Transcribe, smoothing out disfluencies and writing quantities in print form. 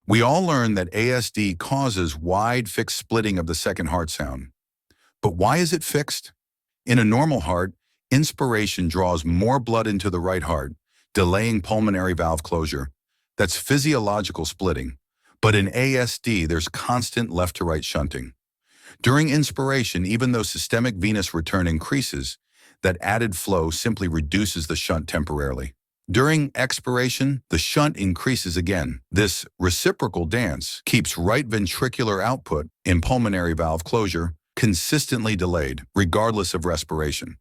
We all learned that ASD causes wide fixed splitting of the second heart sound. But why is it fixed? In a normal heart, inspiration draws more blood into the right heart, delaying pulmonary valve closure. That's physiological splitting. But in ASD, there's constant left-to-right shunting. During inspiration, even though systemic venous return increases, that added flow simply reduces the shunt temporarily. During expiration, the shunt increases again. This reciprocal dance keeps right ventricular output in pulmonary valve closure consistently delayed, regardless of respiration.